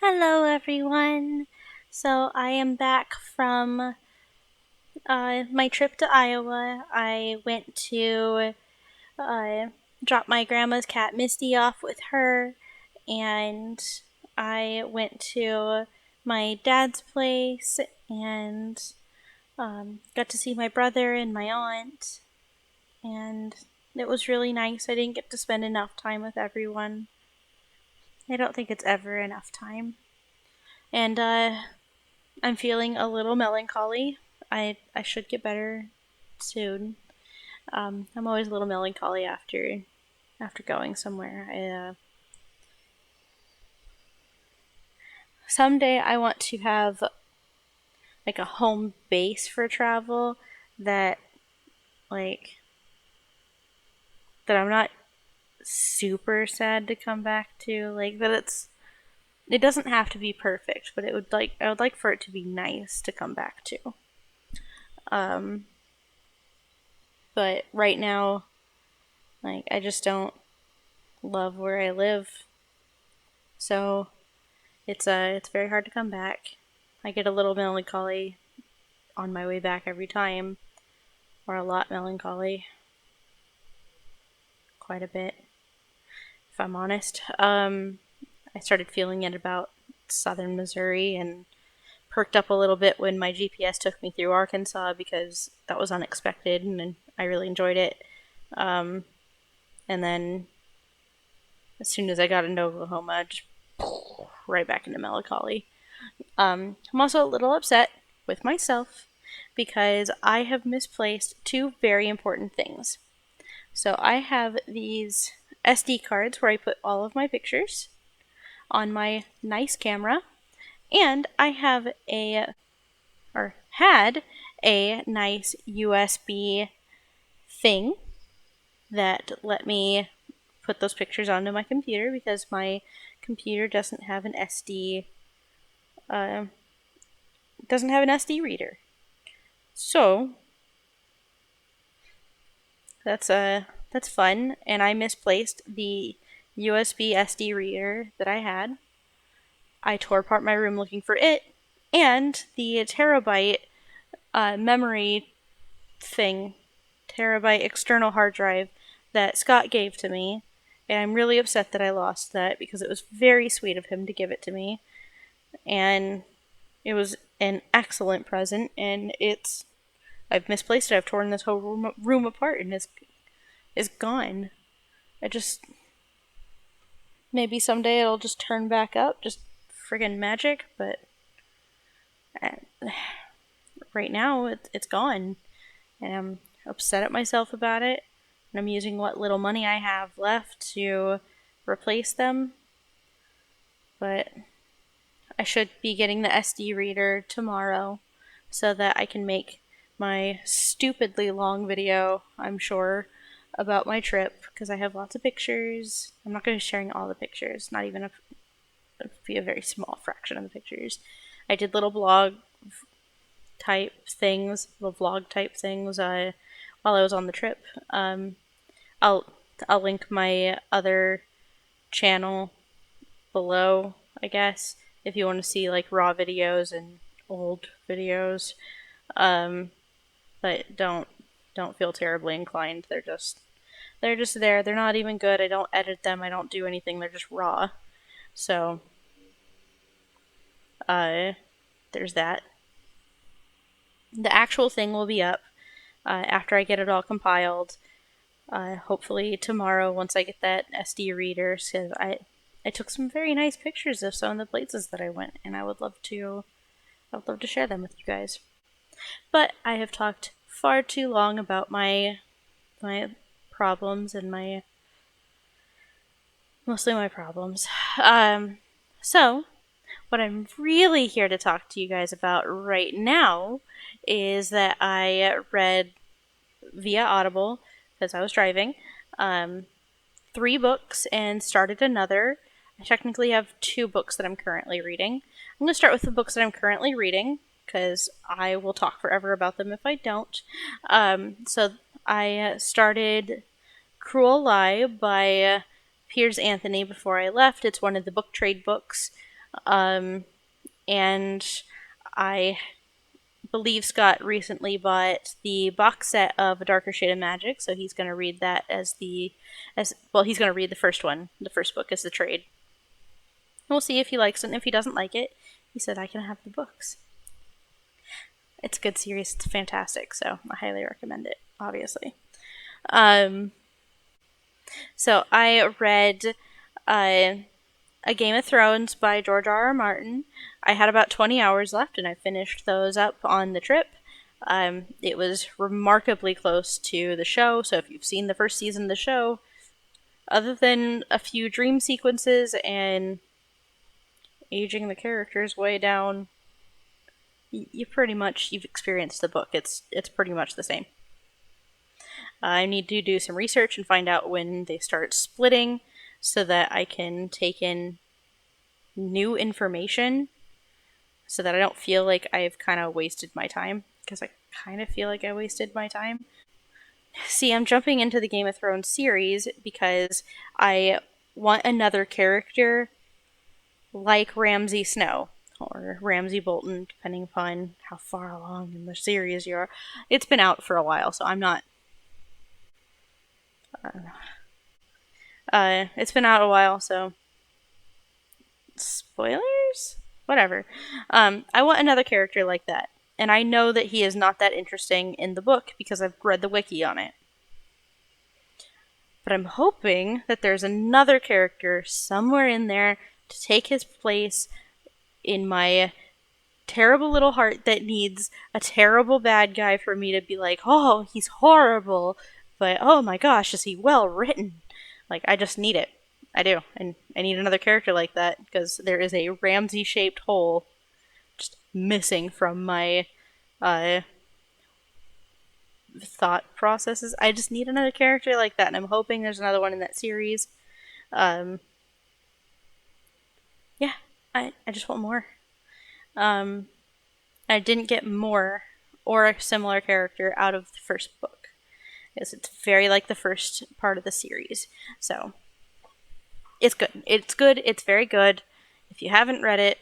Hello, everyone. So I am back from my trip to Iowa. I went to uh, drop my grandma's cat Misty off with her, and I went to my dad's place and got to see my brother and my aunt, and it was really nice. I didn't get to spend enough time with everyone. I don't think it's ever enough time. And I'm feeling a little melancholy. I should get better soon. I'm always a little melancholy after going somewhere. Someday I want to have like a home base for travel that like that I'm not super sad to come back to. Like that it doesn't have to be perfect, but I would like for it to be nice to come back to. Um, but right now, like I just don't love where I live. So it's very hard to come back. I get a little melancholy on my way back every time, or a lot melancholy, quite a bit, if I'm honest. I started feeling it about southern Missouri and perked up a little bit when my GPS took me through Arkansas because that was unexpected and I really enjoyed it. Um, and then as soon as I got into Oklahoma, just right back into melancholy. I'm also a little upset with myself because I have misplaced two very important things. So I have these SD cards where I put all of my pictures on my nice camera, and I have had a nice USB thing that let me put those pictures onto my computer because my computer uh, doesn't have an SD reader. So that's fun, and I misplaced the USB SD reader that I had. I tore apart my room looking for it, and the terabyte memory thing, terabyte external hard drive that Scott gave to me, and I'm really upset that I lost that because it was very sweet of him to give it to me, and it was an excellent present, and I've misplaced it. I've torn this whole room apart, and it's gone. I just maybe someday it'll just turn back up, just friggin' magic. But uh, right now it's gone, and I'm upset at myself about it. And I'm using what little money I have left to replace them. But I should be getting the SD reader tomorrow so that I can make my stupidly long video, I'm sure, about my trip because I have lots of pictures. I'm not going to be sharing all the pictures, not even be a very small fraction of the pictures. I did little little vlog type things while I was on the trip. I'll I'll link my other channel below, I guess, if you want to see like raw videos and old videos. Um, but don't feel terribly inclined. They're just there. They're not even good. I don't edit them. I don't do anything. They're just raw. So uh, there's that. The actual thing will be up after I get it all compiled. Hopefully tomorrow once I get that SD reader, because I took some very nice pictures of some of the places that I went, and I would love to share them with you guys. But I have talked far too long about my problems and my mostly my problems. So what I'm really here to talk to you guys about right now is that I read via Audible because I was driving. Um, 3 books and started another. I technically have 2 books that I'm currently reading. I'm going to start with the books that I'm currently reading because I will talk forever about them if I don't. So I started Cruel Lie by Piers Anthony before I left. It's one of the book trade books. Um, and I believe Scott recently bought the box set of A Darker Shade of Magic, so he's going to read that as well. He's going to read the first one, the first book, as the trade. We'll see if he likes it. And if he doesn't like it, he said I can have the books. It's a good series. It's fantastic, so I highly recommend it. Obviously, so I read uh, A Game of Thrones by George R. R. Martin. I had about 20 hours left, and I finished those up on the trip. It was remarkably close to the show, so if you've seen the first season of the show, other than a few dream sequences and aging the characters way down, you've experienced the book. It's pretty much the same. I need to do some research and find out when they start splitting so that I can take in new information so that I don't feel like I've kind of wasted my time, because I kind of feel like I wasted my time. See, I'm jumping into the Game of Thrones series because I want another character like Ramsay Snow or Ramsay Bolton, depending upon how far along in the series you are. It's been out for a while, so I'm not. It's been out a while, so spoilers? Whatever. I want another character like that. And I know that he is not that interesting in the book because I've read the wiki on it. But I'm hoping that there's another character somewhere in there to take his place in my terrible little heart that needs a terrible bad guy for me to be like, oh, he's horrible, but oh my gosh, is he well written? Like, I just need it. I do. And I need another character like that because there is a Ramsay shaped hole just missing from my thought processes. I just need another character like that, and I'm hoping there's another one in that series. Um, yeah, I just want more. I didn't get more or a similar character out of the first book, because it's very like the first part of the series. So it's good. It's good. It's very good. If you haven't read it,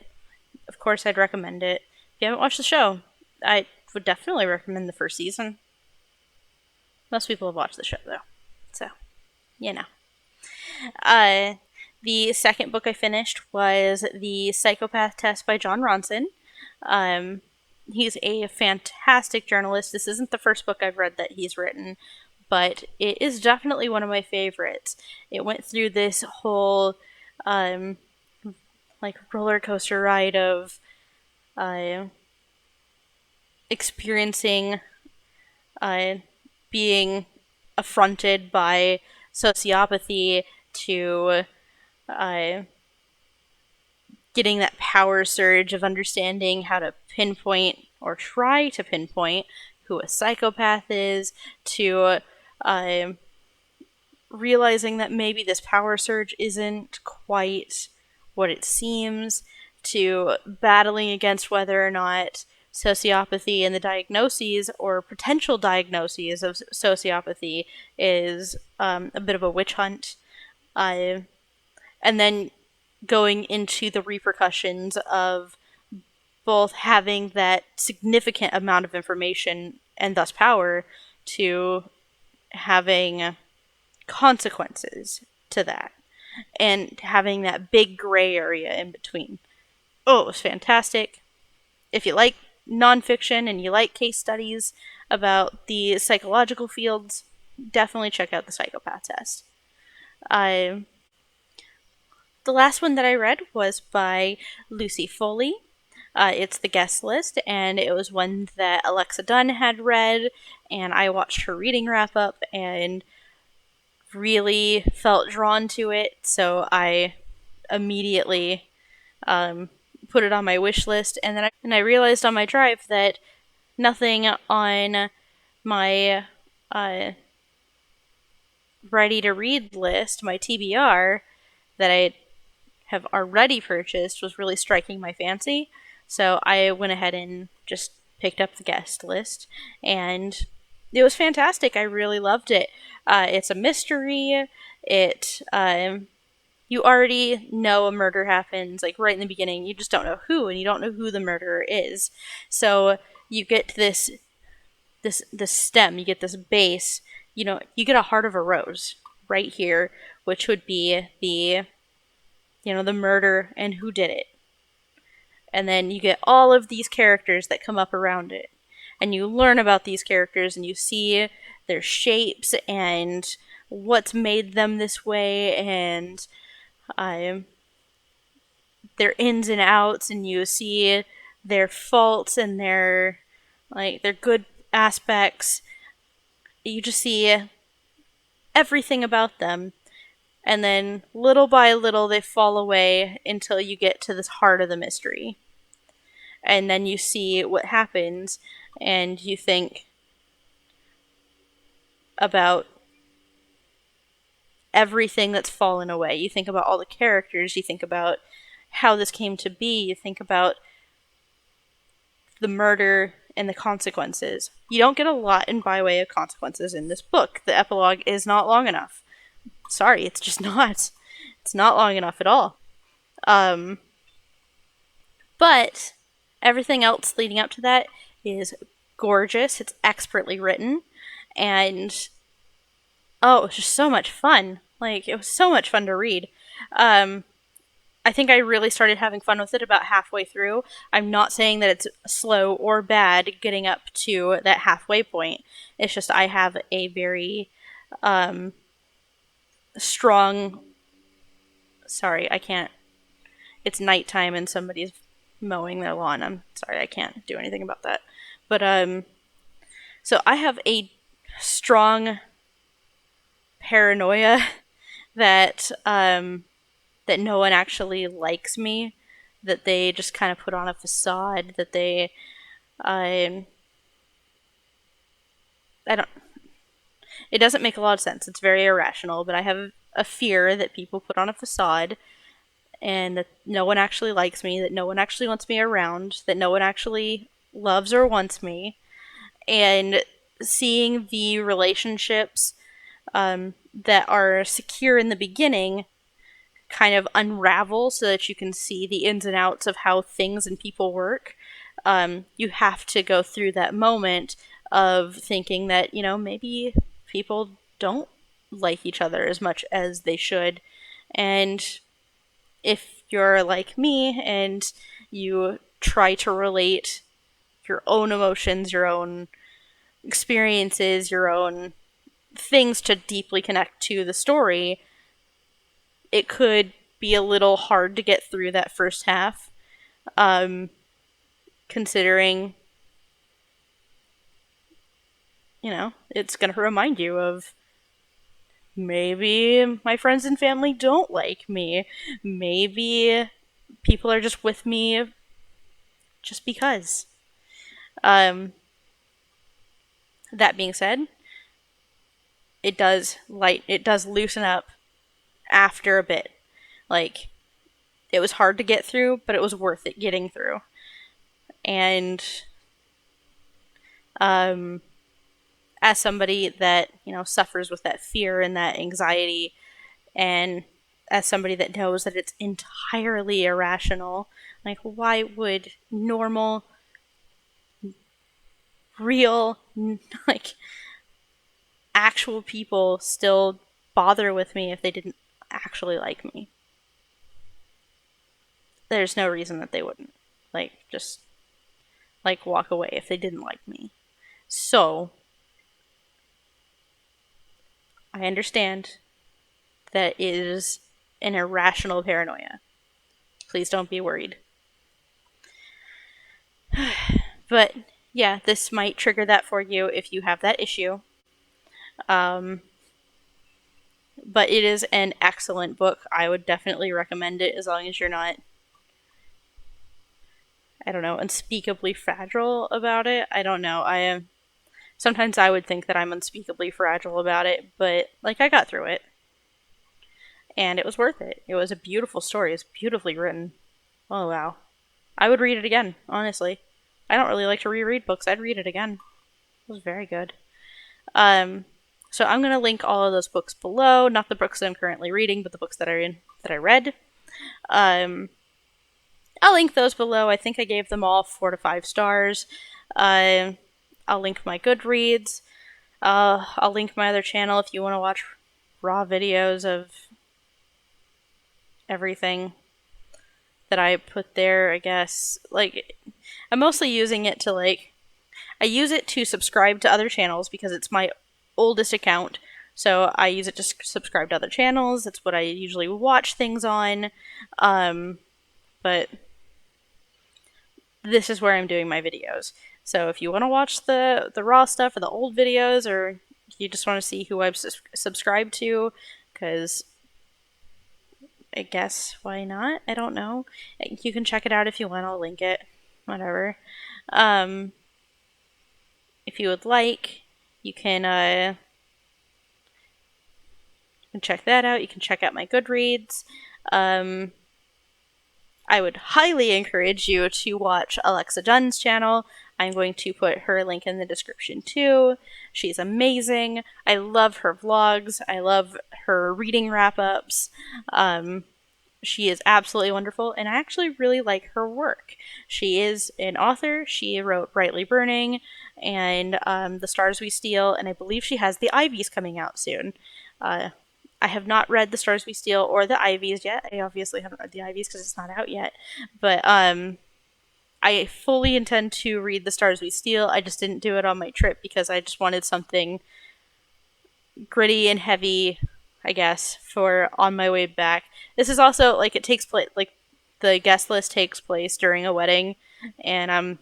of course I'd recommend it. If you haven't watched the show, I would definitely recommend the first season. Most people have watched the show though, so you know. Uh, the second book I finished was The Psychopath Test by Jon Ronson. Um, he's a fantastic journalist. This isn't the first book I've read that he's written, but it is definitely one of my favorites. It went through this whole like roller coaster ride of experiencing being affronted by sociopathy to uh, getting that power surge of understanding how to pinpoint or try to pinpoint who a psychopath is, to uh, realizing that maybe this power surge isn't quite what it seems, to battling against whether or not sociopathy and the diagnoses or potential diagnoses of sociopathy is a bit of a witch hunt. And then going into the repercussions of both having that significant amount of information and thus power to having consequences to that and having that big gray area in between. Oh, it was fantastic. If you like nonfiction and you like case studies about the psychological fields, definitely check out The Psychopath Test. The last one that I read was by Lucy Foley. It's The Guest List, and it was one that Alexa Dunn had read, and I watched her reading wrap up and really felt drawn to it, so I immediately put it on my wish list, and then I realized on my drive that nothing on my ready to read list, my TBR, that I have already purchased was really striking my fancy. So I went ahead and just picked up The Guest List, and it was fantastic. I really loved it. It's a mystery. It you already know a murder happens, like right in the beginning. You just don't know who, and you don't know who the murderer is. So you get this stem, you get this base. You get a heart of a rose right here, which would be the murder and who did it. And then you get all of these characters that come up around it. And you learn about these characters and you see their shapes and what's made them this way, and um, their ins and outs, and you see their faults and their good aspects. You just see everything about them, and then little by little they fall away until you get to this heart of the mystery. And then you see what happens, and you think about everything that's fallen away. You think about all the characters, you think about how this came to be, you think about the murder and the consequences. You don't get a lot in by way of consequences in this book. The epilogue is not long enough. Sorry, it's just not. It's not long enough at all. But everything else leading up to that is gorgeous. It's expertly written, and it was just so much fun. Like, it was so much fun to read. I think I really started having fun with it about halfway through. I'm not saying that it's slow or bad getting up to that halfway point. It's just I have a very strong. Sorry, I can't. It's nighttime and somebody's mowing their lawn. I'm sorry, I can't do anything about that. But so I have a strong paranoia that that no one actually likes me, that they just kind of put on a facade, that they I don't. It doesn't make a lot of sense. It's very irrational, but I have a fear that people put on a facade, and that no one actually likes me, that no one actually wants me around, that no one actually loves or wants me. And seeing the relationships that are secure in the beginning kind of unravel so that you can see the ins and outs of how things and people work. You have to go through that moment of thinking that, maybe people don't like each other as much as they should. And if you're like me and you try to relate your own emotions, your own experiences, your own things to deeply connect to the story, it could be a little hard to get through that first half, considering, it's going to remind you of maybe my friends and family don't like me. Maybe people are just with me just because. Um, that being said, it does loosen up after a bit. Like, it was hard to get through, but it was worth it getting through. And as somebody that, suffers with that fear and that anxiety, and as somebody that knows that it's entirely irrational, like, why would normal, real, like, actual people still bother with me if they didn't actually like me? There's no reason that they wouldn't. Like, just, like, walk away if they didn't like me. So, I understand that it is an irrational paranoia. Please don't be worried. But, yeah, this might trigger that for you if you have that issue. But it is an excellent book. I would definitely recommend it as long as you're not, I don't know, unspeakably fragile about it. I don't know. I am. Sometimes I would think that I'm unspeakably fragile about it, but, like, I got through it. And it was worth it. It was a beautiful story. It's beautifully written. Oh, wow. I would read it again, honestly. I don't really like to reread books. I'd read it again. It was very good. So I'm going to link all of those books below, not the books that I'm currently reading, but the books that I read. I'll link those below. I think I gave them all 4 to 5 stars. Uh, I'll link my Goodreads. I'll link my other channel if you want to watch raw videos of everything that I put there, I guess. Like, I'm mostly using it to, like, I use it to subscribe to other channels because it's my oldest account. So I use it to subscribe to other channels. It's what I usually watch things on. But this is where I'm doing my videos. So if you want to watch the raw stuff or the old videos, or you just want to see who I've subscribed to, because I guess why not? I don't know. You can check it out if you want. I'll link it. Whatever. If you would like, you can check that out. You can check out my Goodreads. I would highly encourage you to watch Alexa Dunn's channel. I'm going to put her link in the description too. She's amazing. I love her vlogs. I love her reading wrap-ups. She is absolutely wonderful, and I actually really like her work. She is an author. She wrote Brightly Burning and The Stars We Steal, and I believe she has The Ivies coming out soon. I have not read The Stars We Steal or The Ivies yet. I obviously haven't read The Ivies because it's not out yet. But I fully intend to read The Stars We Steal. I just didn't do it on my trip because I just wanted something gritty and heavy, I guess, for on my way back. This is also, like, it takes place, like, the guest list takes place during a wedding. And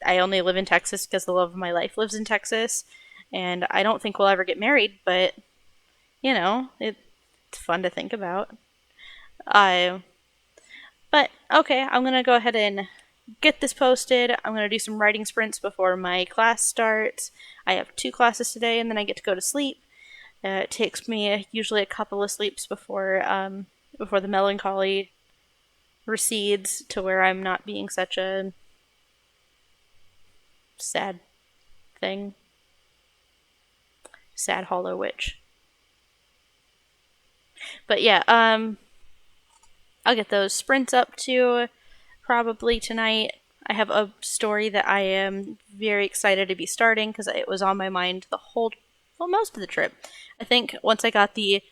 I only live in Texas because the love of my life lives in Texas. And I don't think we'll ever get married, but you know, it's fun to think about. But okay, I'm gonna go ahead and get this posted. I'm gonna do some writing sprints before my class starts. I have 2 classes today, and then I get to go to sleep. It takes me usually a couple of sleeps before the melancholy recedes to where I'm not being such a sad thing. Sad hollow witch. But yeah, I'll get those sprints up to probably tonight. I have a story that I am very excited to be starting because it was on my mind most of the trip. I think once I got the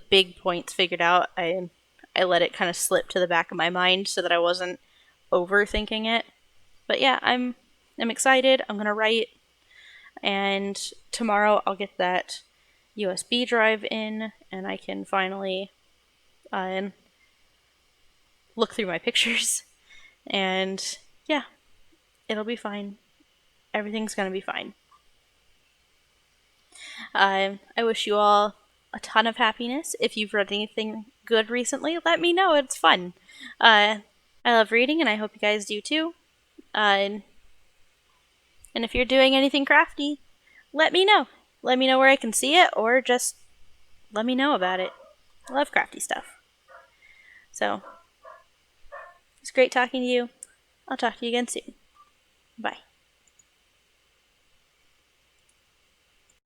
big points figured out, I let it kind of slip to the back of my mind so that I wasn't overthinking it. But yeah, I'm excited. I'm gonna write, and tomorrow I'll get that USB drive in, and I can finally look through my pictures. And yeah, it'll be fine. Everything's gonna be fine. I wish you all a ton of happiness. If you've read anything good recently, let me know. It's fun. I love reading, and I hope you guys do too. And if you're doing anything crafty, let me know. Let me know where I can see it, or just let me know about it. I love crafty stuff. So, it's great talking to you. I'll talk to you again soon. Bye.